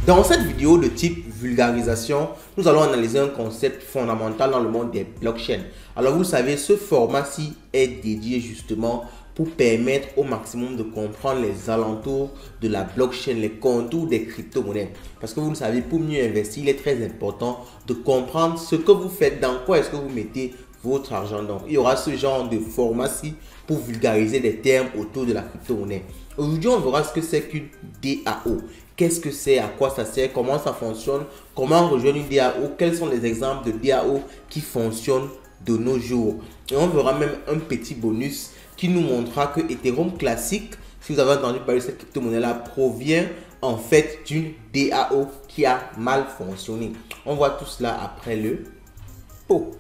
Dans cette vidéo de type vulgarisation, nous allons analyser un concept fondamental dans le monde des blockchains. Alors vous savez, ce format-ci est dédié justement pour permettre au maximum de comprendre les alentours de la blockchain, les contours des crypto-monnaies. Parce que vous le savez, pour mieux investir, il est très important de comprendre ce que vous faites, dans quoi est-ce que vous mettez votre argent. Donc, il y aura ce genre de format-ci pour vulgariser des termes autour de la crypto-monnaie. Aujourd'hui, on verra ce que c'est qu'une DAO. Qu'est-ce que c'est, à quoi ça sert, comment ça fonctionne, comment rejoindre une DAO, quels sont les exemples de DAO qui fonctionnent de nos jours. Et on verra même un petit bonus qui nous montrera que Ethereum classique, si vous avez entendu parler de cette crypto-monnaie-là, provient en fait d'une DAO qui a mal fonctionné. On voit tout cela après le pot.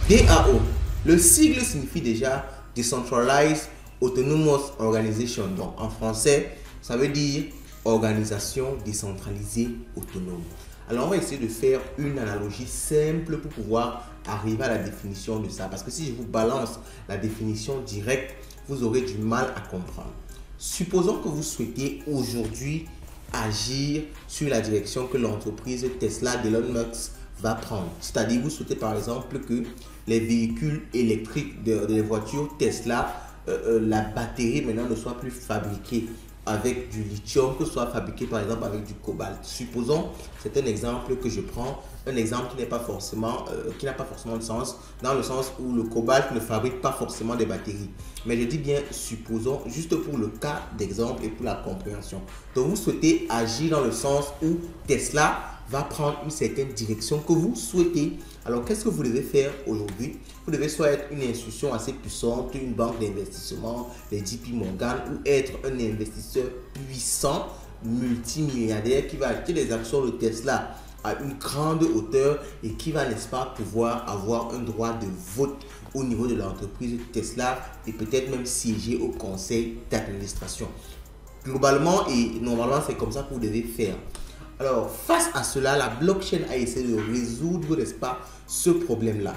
DAO, le sigle signifie déjà Decentralized Autonomous Organization. Donc en français, ça veut dire organisation décentralisée autonome. Alors on va essayer de faire une analogie simple pour pouvoir arriver à la définition de ça. Parce que si je vous balance la définition directe, vous aurez du mal à comprendre. Supposons que vous souhaitez aujourd'hui agir sur la direction que l'entreprise Tesla d'Elon Musk va prendre. C'est-à-dire, vous souhaitez par exemple que les véhicules électriques des voitures Tesla, la batterie maintenant ne soit plus fabriquée avec du lithium, que ce soit fabriqué par exemple avec du cobalt. Supposons, c'est un exemple que je prends, un exemple qui n'est pas forcément, qui n'a pas forcément de sens, dans le sens où le cobalt ne fabrique pas forcément des batteries. Mais je dis bien supposons, juste pour le cas d'exemple et pour la compréhension. Donc vous souhaitez agir dans le sens où Tesla va prendre une certaine direction que vous souhaitez. Alors qu'est-ce que vous devez faire aujourd'hui? Vous devez soit être une institution assez puissante, une banque d'investissement, les JP Morgan, ou être un investisseur puissant, multimilliardaire qui va acheter des actions de Tesla à une grande hauteur et qui va, n'est-ce pas, pouvoir avoir un droit de vote au niveau de l'entreprise Tesla et peut-être même siéger au conseil d'administration. Globalement et normalement, c'est comme ça que vous devez faire. Alors, face à cela, la blockchain a essayé de résoudre, n'est-ce pas, ce problème-là.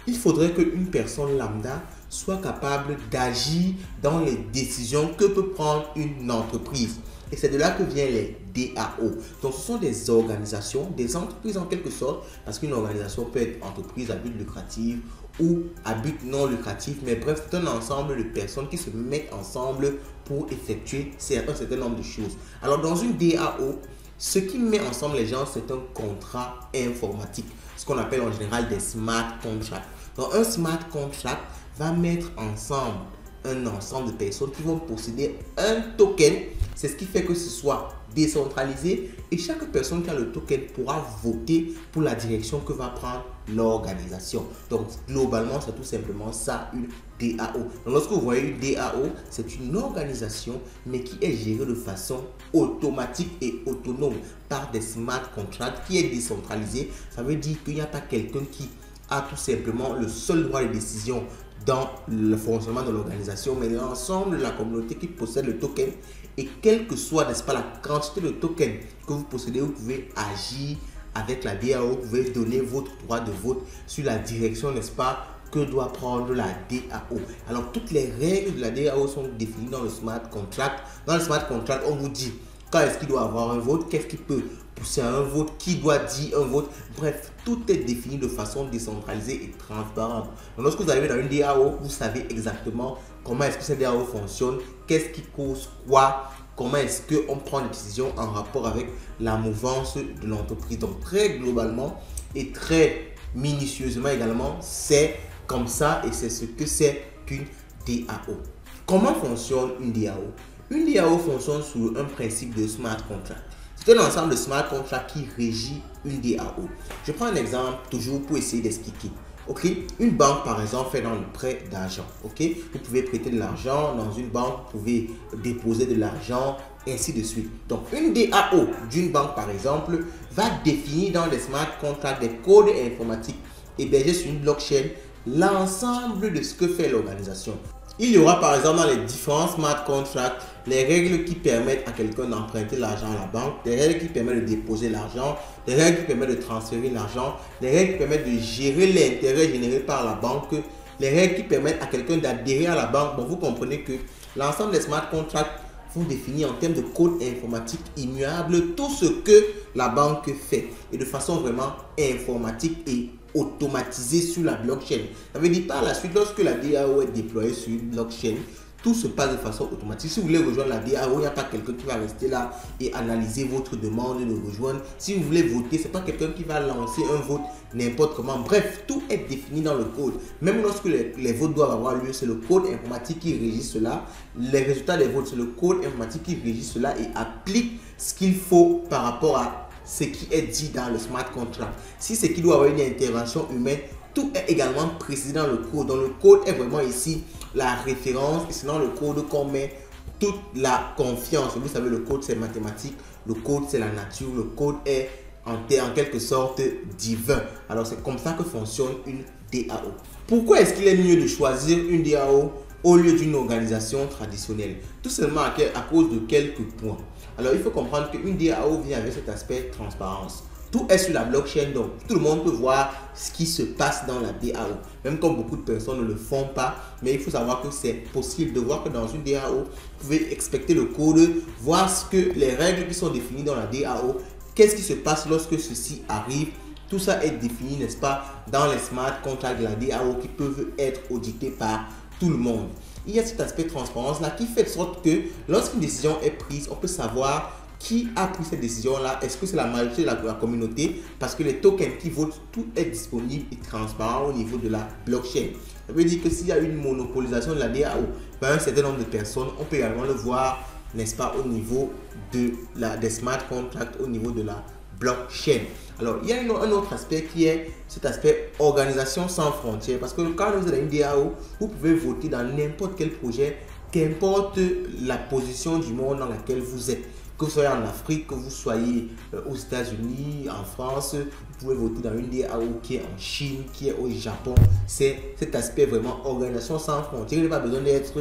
Il faudrait qu'une personne lambda soit capable d'agir dans les décisions que peut prendre une entreprise. Et c'est de là que viennent les DAO. Donc, ce sont des organisations, des entreprises en quelque sorte, parce qu'une organisation peut être entreprise à but lucratif ou à but non lucratif. Mais bref, c'est un ensemble de personnes qui se mettent ensemble pour effectuer un certain nombre de choses. Alors, dans une DAO, ce qui met ensemble les gens, c'est un contrat informatique, ce qu'on appelle en général des smart contracts. Donc, un smart contract va mettre ensemble un ensemble de personnes qui vont posséder un token. C'est ce qui fait que ce soit décentralisé et chaque personne qui a le token pourra voter pour la direction que va prendre l'organisation. Donc, globalement, c'est tout simplement ça, une DAO. Donc, lorsque vous voyez une DAO, c'est une organisation, mais qui est gérée de façon automatique et autonome par des smart contracts, qui est décentralisé. Ça veut dire qu'il n'y a pas quelqu'un qui a tout simplement le seul droit de décision dans le fonctionnement de l'organisation, mais l'ensemble de la communauté qui possède le token. Et quelle que soit, n'est-ce pas, la quantité de tokens que vous possédez, vous pouvez agir avec la DAO, vous pouvez donner votre droit de vote sur la direction, n'est-ce pas, que doit prendre la DAO. Alors, toutes les règles de la DAO sont définies dans le smart contract. Dans le smart contract, on vous dit quand est-ce qu'il doit avoir un vote, qu'est-ce qui peut pousser à un vote, qui doit dire un vote. Bref, tout est défini de façon décentralisée et transparente. Donc, lorsque vous arrivez dans une DAO, vous savez exactement comment est-ce que cette DAO fonctionne, qu'est-ce qui cause quoi, comment est-ce qu'on prend des décisions en rapport avec la mouvance de l'entreprise. Donc, très globalement et très minutieusement également, c'est comme ça et c'est ce que c'est qu'une DAO. Comment fonctionne une DAO? Une DAO fonctionne sous un principe de smart contract. C'est un ensemble de smart contracts qui régit une DAO. Je prends un exemple toujours pour essayer d'expliquer. Ok, une banque par exemple fait dans le prêt d'argent. Ok, vous pouvez prêter de l'argent dans une banque, vous pouvez déposer de l'argent, ainsi de suite. Donc une DAO d'une banque par exemple va définir dans les smart contracts des codes informatiques hébergés sur une blockchain l'ensemble de ce que fait l'organisation. Il y aura par exemple dans les différents smart contracts les règles qui permettent à quelqu'un d'emprunter l'argent à la banque, des règles qui permettent de déposer l'argent, des règles qui permettent de transférer l'argent, des règles qui permettent de gérer l'intérêt généré par la banque les règles qui permettent à quelqu'un d'adhérer à la banque. Bon, vous comprenez que l'ensemble des smart contracts vont définir en termes de code informatique immuable tout ce que la banque fait et de façon vraiment informatique et automatisée sur la blockchain. Ça veut dire par la suite, lorsque la DAO est déployée sur une blockchain, tout se passe de façon automatique. Si vous voulez rejoindre la DAO, il n'y a pas quelqu'un qui va rester là et analyser votre demande de rejoindre. Si vous voulez voter, ce n'est pas quelqu'un qui va lancer un vote n'importe comment. Bref, tout est défini dans le code. Même lorsque les votes doivent avoir lieu, c'est le code informatique qui régit cela. Les résultats des votes, c'est le code informatique qui régit cela et applique ce qu'il faut par rapport à ce qui est dit dans le smart contract. Si c'est qu'il doit avoir une intervention humaine, tout est également précisé dans le code. Donc le code est vraiment ici la référence et c'est dans le code qu'on met toute la confiance. Vous savez, le code c'est mathématique, le code c'est la nature, le code est en quelque sorte divin. Alors c'est comme ça que fonctionne une DAO. Pourquoi est-ce qu'il est mieux de choisir une DAO au lieu d'une organisation traditionnelle? Tout simplement à cause de quelques points. Alors il faut comprendre qu'une DAO vient avec cet aspect transparence. Tout est sur la blockchain, donc tout le monde peut voir ce qui se passe dans la DAO. Même quand beaucoup de personnes ne le font pas, mais il faut savoir que c'est possible de voir que dans une DAO, vous pouvez expecter le code, voir ce que les règles qui sont définies dans la DAO, qu'est-ce qui se passe lorsque ceci arrive. Tout ça est défini, n'est-ce pas, dans les smart contracts de la DAO qui peuvent être audités par tout le monde. Il y a cet aspect transparence là qui fait de sorte que lorsqu'une décision est prise, on peut savoir qui a pris cette décision-là. Est-ce que c'est la majorité de la communauté? Parce que les tokens qui votent, tout est disponible et transparent au niveau de la blockchain. Ça veut dire que s'il y a une monopolisation de la DAO par un certain nombre de personnes, on peut également le voir, n'est-ce pas, au niveau des smart contracts, au niveau de la blockchain. Alors, il y a un autre aspect qui est cet aspect organisation sans frontières. Parce que quand vous êtes dans une DAO, vous pouvez voter dans n'importe quel projet, qu'importe la position du monde dans laquelle vous êtes. Que vous soyez en Afrique, que vous soyez aux États-Unis, en France, vous pouvez voter dans une DAO qui est en Chine, qui est au Japon. C'est cet aspect vraiment organisation sans frontières. Il n'y a pas besoin d'être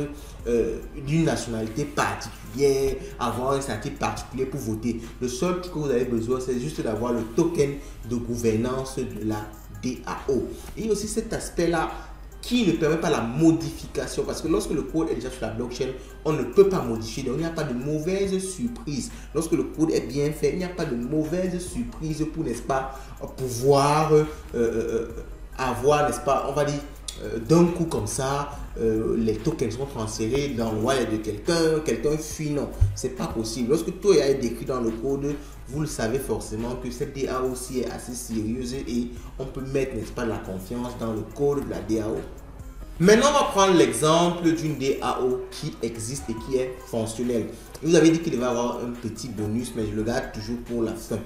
d'une nationalité particulière, avoir un statut particulier pour voter. Le seul truc que vous avez besoin, c'est juste d'avoir le token de gouvernance de la DAO. Et il y a aussi cet aspect-là qui ne permet pas la modification, parce que lorsque le code est déjà sur la blockchain, on ne peut pas modifier, donc il n'y a pas de mauvaise surprise. Lorsque le code est bien fait, il n'y a pas de mauvaise surprise pour, n'est-ce pas, pouvoir avoir, n'est-ce pas, on va dire, d'un coup comme ça, les tokens sont transférés dans le wallet de quelqu'un fuit. Non, c'est pas possible. Lorsque tout est décrit dans le code, vous le savez forcément que cette DAO aussi est assez sérieuse et on peut mettre, n'est-ce pas, de la confiance dans le code de la DAO. Maintenant, on va prendre l'exemple d'une DAO qui existe et qui est fonctionnelle. Vous avez dit qu'il devait y avoir un petit bonus, mais je le garde toujours pour la fin.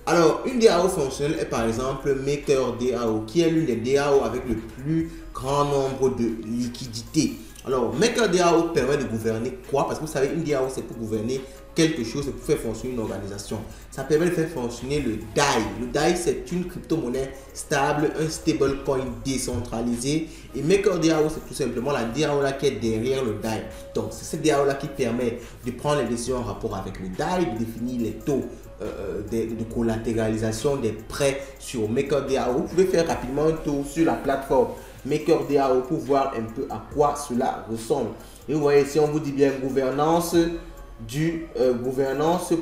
Alors, une DAO fonctionnelle est par exemple MakerDAO, qui est l'une des DAO avec le plus grand nombre de liquidités. Alors, MakerDAO permet de gouverner quoi? Parce que vous savez, une DAO, c'est pour gouverner quelque chose, c'est pour faire fonctionner une organisation. Ça permet de faire fonctionner le DAI. Le DAI, c'est une crypto-monnaie stable, un stablecoin décentralisé. Et MakerDAO, c'est tout simplement la DAO là qui est derrière le DAI. Donc, c'est cette DAO là qui permet de prendre les décisions en rapport avec le DAI, de définir les taux de collatéralisation des prêts sur MakerDAO. Vous pouvez faire rapidement un tour sur la plateforme MakerDAO pour voir un peu à quoi cela ressemble. Et vous voyez ici, on vous dit bien gouvernance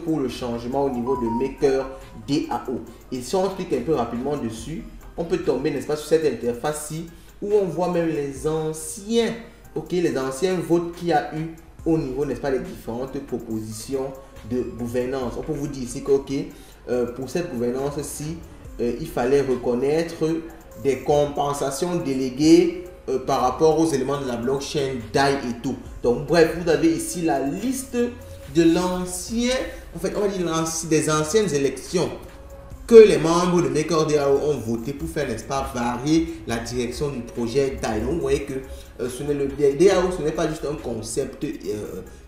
pour le changement au niveau de MakerDAO. Et si on clique un peu rapidement dessus, on peut tomber, n'est-ce pas, sur cette interface-ci où on voit même les anciens votes qu'il y a eu au niveau, n'est-ce pas, des différentes propositions de gouvernance. On peut vous dire ici que pour cette gouvernance-ci, il fallait reconnaître des compensations déléguées par rapport aux éléments de la blockchain DAI et tout. Donc bref, vous avez ici la liste de l'ancien, en fait, on va dire des anciennes élections que les membres de MakerDAO ont voté pour faire, n'est-ce pas, varier la direction du projet DAI. Donc vous voyez que DAO, ce n'est pas juste un concept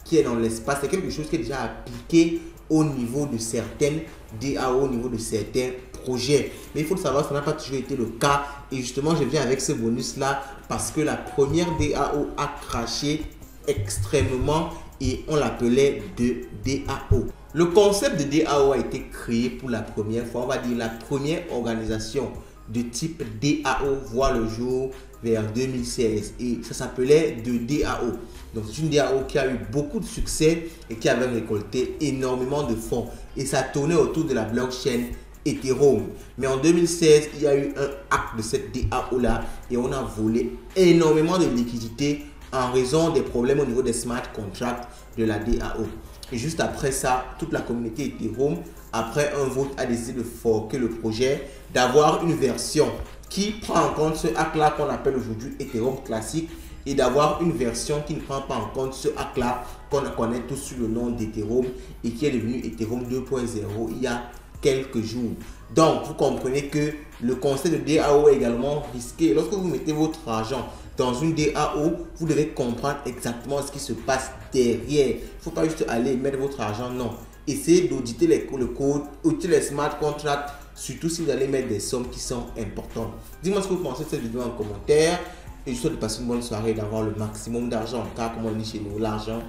qui est dans l'espace, c'est quelque chose qui est déjà appliqué au niveau de certaines DAO, au niveau de certains projets. Mais il faut le savoir, ça n'a pas toujours été le cas. Et justement, je viens avec ce bonus-là parce que la première DAO a craché extrêmement et on l'appelait de DAO. Le concept de DAO a été créé pour la première fois, on va dire la première organisation de type DAO voit le jour vers 2016 et ça s'appelait de DAO. Donc c'est une DAO qui a eu beaucoup de succès et qui avait récolté énormément de fonds et ça tournait autour de la blockchain Ethereum. Mais en 2016, il y a eu un hack de cette DAO là et on a volé énormément de liquidités en raison des problèmes au niveau des smart contracts de la DAO. Et juste après ça, toute la communauté Ethereum, après un vote, a décidé de forker le projet, d'avoir une version qui prend en compte ce hack-là qu'on appelle aujourd'hui Ethereum classique et d'avoir une version qui ne prend pas en compte ce hack-là qu'on connaît tous sous le nom d'Ethereum et qui est devenu Ethereum 2.0 il y a quelques jours. Donc, vous comprenez que le concept de DAO est également risqué. Lorsque vous mettez votre argent dans une DAO, vous devez comprendre exactement ce qui se passe derrière. Il ne faut pas juste aller mettre votre argent, non. Essayez d'auditer le code, auditer les smart contracts, surtout si vous allez mettre des sommes qui sont importantes. Dis-moi ce que vous pensez de cette vidéo en commentaire. Et je vous souhaite de passer une bonne soirée et d'avoir le maximum d'argent. Car comme on dit chez nous, l'argent,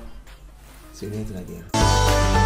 c'est rien de la guerre.